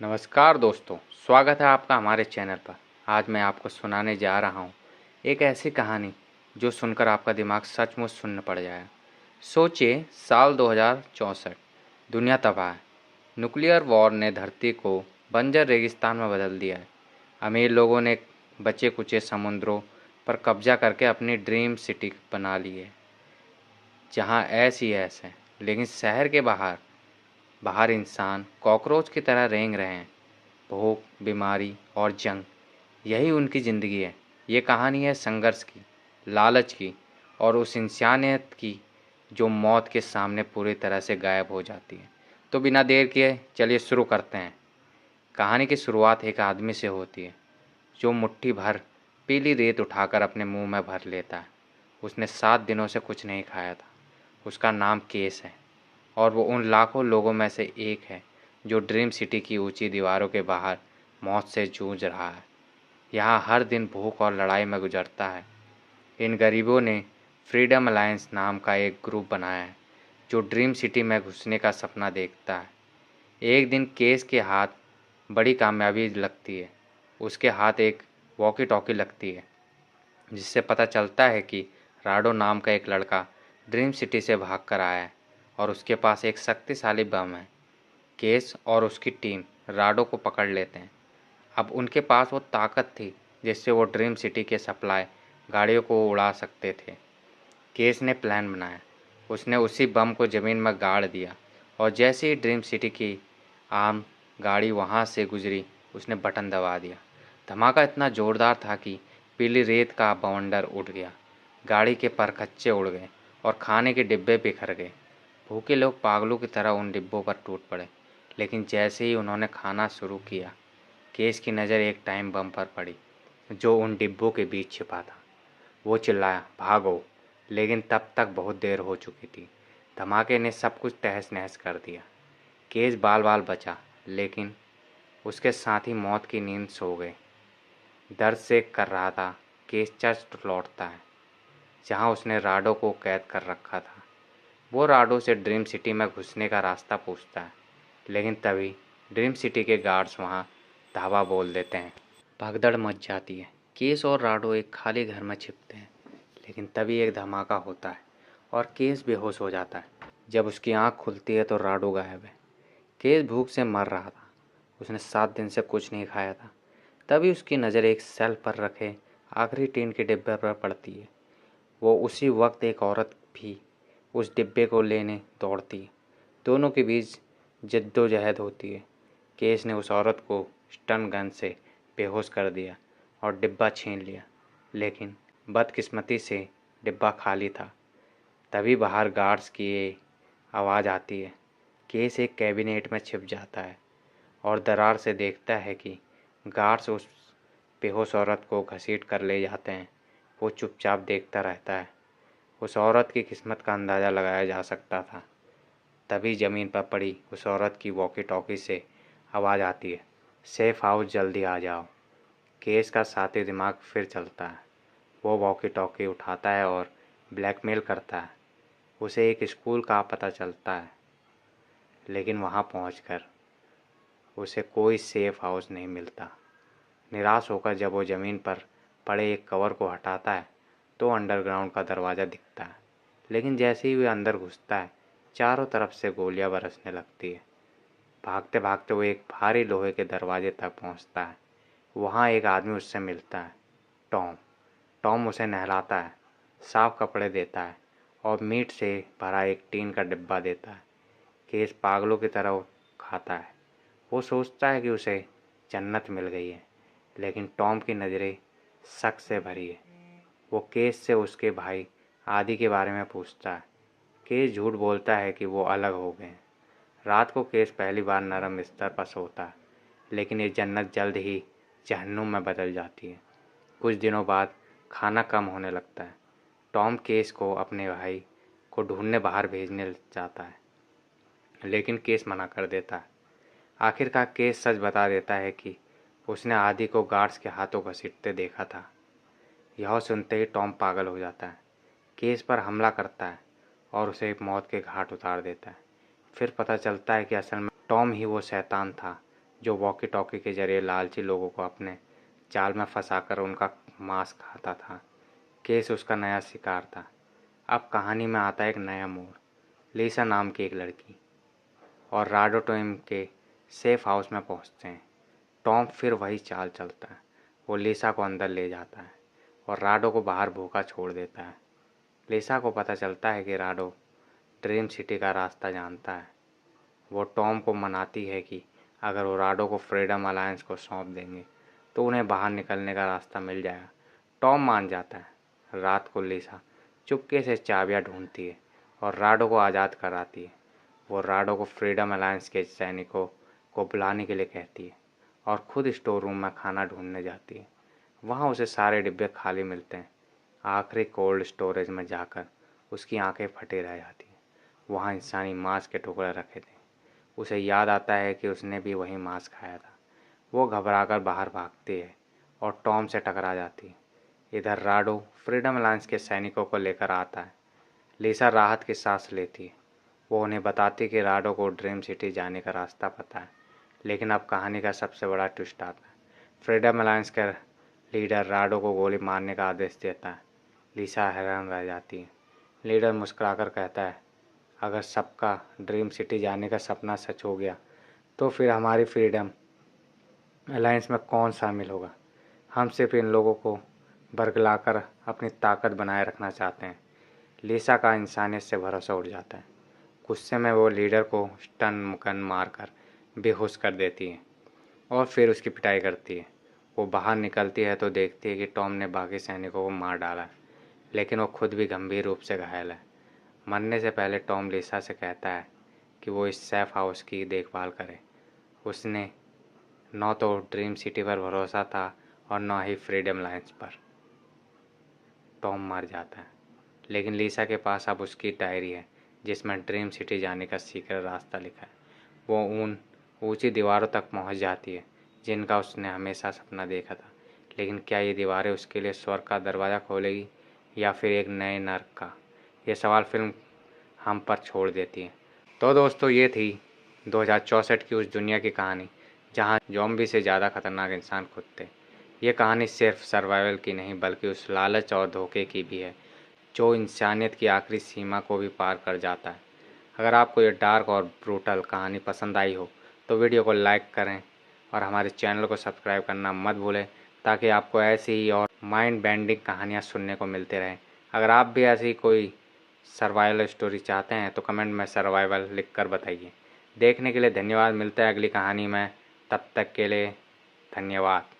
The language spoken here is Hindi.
नमस्कार दोस्तों, स्वागत है आपका हमारे चैनल पर। आज मैं आपको सुनाने जा रहा हूँ एक ऐसी कहानी जो सुनकर आपका दिमाग सचमुच सुन्न पड़ जाए। सोचिए, साल 2064, दुनिया तबाह है। न्यूक्लियर वॉर ने धरती को बंजर रेगिस्तान में बदल दिया है। अमीर लोगों ने बचे कुचे समुद्रों पर कब्जा करके अपनी ड्रीम सिटी बना ली है, जहाँ ऐश ही ऐश है। लेकिन शहर के बाहर बाहर इंसान कॉकरोच की तरह रेंग रहे हैं। भूख, बीमारी और जंग, यही उनकी ज़िंदगी है। ये कहानी है संघर्ष की, लालच की और उस इंसानियत की जो मौत के सामने पूरी तरह से गायब हो जाती है। तो बिना देर किए चलिए शुरू करते हैं। कहानी की शुरुआत एक आदमी से होती है जो मुट्ठी भर पीली रेत उठाकर अपने मुंह में भर लेता है। उसने 7 दिनों से कुछ नहीं खाया था। उसका नाम केस है और वो उन लाखों लोगों में से एक है जो ड्रीम सिटी की ऊंची दीवारों के बाहर मौत से जूझ रहा है। यहाँ हर दिन भूख और लड़ाई में गुजरता है। इन गरीबों ने फ्रीडम अलायंस नाम का एक ग्रुप बनाया है जो ड्रीम सिटी में घुसने का सपना देखता है। एक दिन केस के हाथ बड़ी कामयाबी लगती है। उसके हाथ एक वॉकी टॉकी लगती है जिससे पता चलता है कि राडो नाम का एक लड़का ड्रीम सिटी से भाग कर आया है और उसके पास एक शक्तिशाली बम है। केस और उसकी टीम राडो को पकड़ लेते हैं। अब उनके पास वो ताकत थी जिससे वो ड्रीम सिटी के सप्लाई गाड़ियों को उड़ा सकते थे। केस ने प्लान बनाया। उसने उसी बम को ज़मीन में गाड़ दिया और जैसे ही ड्रीम सिटी की आम गाड़ी वहाँ से गुजरी, उसने बटन दबा दिया। धमाका इतना ज़ोरदार था कि पीली रेत का बवंडर उठ गया, गाड़ी के परखच्चे उड़ गए और खाने के डिब्बे बिखर गए। भूखे लोग पागलों की तरह उन डिब्बों पर टूट पड़े। लेकिन जैसे ही उन्होंने खाना शुरू किया, केस की नज़र एक टाइम बम पर पड़ी जो उन डिब्बों के बीच छिपा था। वो चिल्लाया, भागो! लेकिन तब तक बहुत देर हो चुकी थी। धमाके ने सब कुछ तहस नहस कर दिया। केस बाल बाल बचा, लेकिन उसके साथ ही मौत की नींद सो गए। दर्द से कर रहा था। केस चर्च लौटता है जहाँ उसने राडो को कैद कर रखा था। वो राडो से ड्रीम सिटी में घुसने का रास्ता पूछता है, लेकिन तभी ड्रीम सिटी के गार्ड्स वहाँ धावा बोल देते हैं। भगदड़ मच जाती है। केस और राडो एक खाली घर में छिपते हैं, लेकिन तभी एक धमाका होता है और केस बेहोश हो जाता है। जब उसकी आंख खुलती है तो राडो गायब है। केस भूख से मर रहा था। उसने 7 दिन से कुछ नहीं खाया था। तभी उसकी नज़र एक शेल्फ पर रखे आखिरी टीन के डिब्बे पर पड़ती है। वो उसी वक्त एक औरत भी उस डिब्बे को लेने दौड़ती है। दोनों के बीच जद्दोजहद होती है। केस ने उस औरत को स्टन गन से बेहोश कर दिया और डिब्बा छीन लिया, लेकिन बदकिस्मती से डिब्बा खाली था। तभी बाहर गार्ड्स की ये आवाज़ आती है। केस एक कैबिनेट में छिप जाता है और दरार से देखता है कि गार्ड्स उस बेहोश औरत को घसीट कर ले जाते हैं। वो चुपचाप देखता रहता है। उस औरत की किस्मत का अंदाज़ा लगाया जा सकता था। तभी ज़मीन पर पड़ी उस औरत की वॉकी टॉकी से आवाज़ आती है, सेफ हाउस जल्दी आ जाओ। केस का साथी दिमाग फिर चलता है। वो वॉकी टॉकी उठाता है और ब्लैकमेल करता है। उसे एक स्कूल का पता चलता है, लेकिन वहाँ पहुँचकर उसे कोई सेफ हाउस नहीं मिलता। निराश होकर जब वो ज़मीन पर पड़े एक कवर को हटाता है तो अंडरग्राउंड का दरवाज़ा दिखता है। लेकिन जैसे ही वह अंदर घुसता है, चारों तरफ से गोलियां बरसने लगती है। भागते भागते वो एक भारी लोहे के दरवाजे तक पहुंचता है। वहां एक आदमी उससे मिलता है, टॉम। टॉम उसे नहलाता है, साफ कपड़े देता है और मीट से भरा एक टीन का डिब्बा देता है। केस पागलों की तरह खाता है। वो सोचता है कि उसे जन्नत मिल गई है, लेकिन टॉम की नज़रें शक से भरी है। वो केस से उसके भाई आदि के बारे में पूछता है। केस झूठ बोलता है कि वो अलग हो गए हैं। रात को केस पहली बार नरम बिस्तर पर सोता है, लेकिन ये जन्नत जल्द ही जहन्नुम में बदल जाती है। कुछ दिनों बाद खाना कम होने लगता है। टॉम केस को अपने भाई को ढूंढने बाहर भेजने जाता है, लेकिन केस मना कर देता है। आखिरकार केस सच बता देता है कि उसने आदि को गार्ड्स के हाथों घसीटते देखा था। यह सुनते ही टॉम पागल हो जाता है, केस पर हमला करता है और उसे मौत के घाट उतार देता है। फिर पता चलता है कि असल में टॉम ही वो शैतान था जो वॉकी टॉकी के जरिए लालची लोगों को अपने जाल में फंसाकर उनका मांस खाता था। केस उसका नया शिकार था। अब कहानी में आता है एक नया मोड़। लिसा नाम की एक लड़की और राडो टॉम के सेफ हाउस में पहुंचते हैं। टॉम फिर वही चाल चलता है। वो लिसा को अंदर ले जाता है और राडो को बाहर भूखा छोड़ देता है। लिसा को पता चलता है कि राडो ड्रीम सिटी का रास्ता जानता है। वो टॉम को मनाती है कि अगर वो राडो को फ्रीडम अलायंस को सौंप देंगे तो उन्हें बाहर निकलने का रास्ता मिल जाएगा। टॉम मान जाता है। रात को लिसा चुपके से चाबियां ढूंढती है और राडो को आज़ाद कराती है। वो राडो को फ्रीडम अलायंस के सैनिकों को बुलाने के लिए कहती है और खुद स्टोर रूम में खाना ढूंढने जाती है। वहाँ उसे सारे डिब्बे खाली मिलते हैं। आखिरी कोल्ड स्टोरेज में जाकर उसकी आंखें फटी रह जाती हैं। वहाँ इंसानी मांस के टुकड़े रखे थे। उसे याद आता है कि उसने भी वही मांस खाया था। वो घबराकर बाहर भागती है और टॉम से टकरा जाती है। इधर राडो फ्रीडम अलायंस के सैनिकों को लेकर आता है। लिसा राहत की सांस लेती है। वो उन्हें बताती कि राडो को ड्रीम सिटी जाने का रास्ता पता है। लेकिन अब कहानी का सबसे बड़ा ट्विस्ट आता है। फ्रीडम अलायंस का लीडर राडो को गोली मारने का आदेश देता है। लिसा हैरान रह जाती है। लीडर मुस्कुराकर कहता है, अगर सबका ड्रीम सिटी जाने का सपना सच हो गया तो फिर हमारी फ्रीडम अलायंस में कौन शामिल होगा? हम सिर्फ इन लोगों को बरगलाकर अपनी ताकत बनाए रखना चाहते हैं। लिसा का इंसानियत से भरोसा उठ जाता है। गुस्से में वो लीडर को स्टन गन मारकर बेहोश कर देती है और फिर उसकी पिटाई करती है। वो बाहर निकलती है तो देखती है कि टॉम ने बाकी सैनिकों को मार डाला है, लेकिन वो खुद भी गंभीर रूप से घायल है। मरने से पहले टॉम लिसा से कहता है कि वो इस सेफ हाउस की देखभाल करे। उसने न तो ड्रीम सिटी पर भरोसा था और न ही फ्रीडम लाइन्स पर। टॉम मर जाता है, लेकिन लिसा के पास अब उसकी डायरी है जिसमें ड्रीम सिटी जाने का सीक्रेट रास्ता लिखा है। वो उन ऊंची दीवारों तक पहुंच जाती है जिनका उसने हमेशा सपना देखा था। लेकिन क्या ये दीवारें उसके लिए स्वर्ग का दरवाज़ा खोलेगी या फिर एक नए नर्क का? ये सवाल फिल्म हम पर छोड़ देती है। तो दोस्तों, ये थी 2064 की उस दुनिया की कहानी जहाँ ज़ॉम्बी से ज़्यादा खतरनाक इंसान खुद थे। ये कहानी सिर्फ सर्वाइवल की नहीं बल्कि उस लालच और धोखे की भी है जो इंसानियत की आखिरी सीमा को भी पार कर जाता है। अगर आपको ये डार्क और ब्रूटल कहानी पसंद आई हो तो वीडियो को लाइक करें और हमारे चैनल को सब्सक्राइब करना मत भूलें ताकि आपको ऐसी ही और माइंड बेंडिंग कहानियाँ सुनने को मिलते रहें। अगर आप भी ऐसी कोई सर्वाइवल स्टोरी चाहते हैं तो कमेंट में सर्वाइवल लिख कर बताइए। देखने के लिए धन्यवाद। मिलते हैं अगली कहानी में। तब तक के लिए धन्यवाद।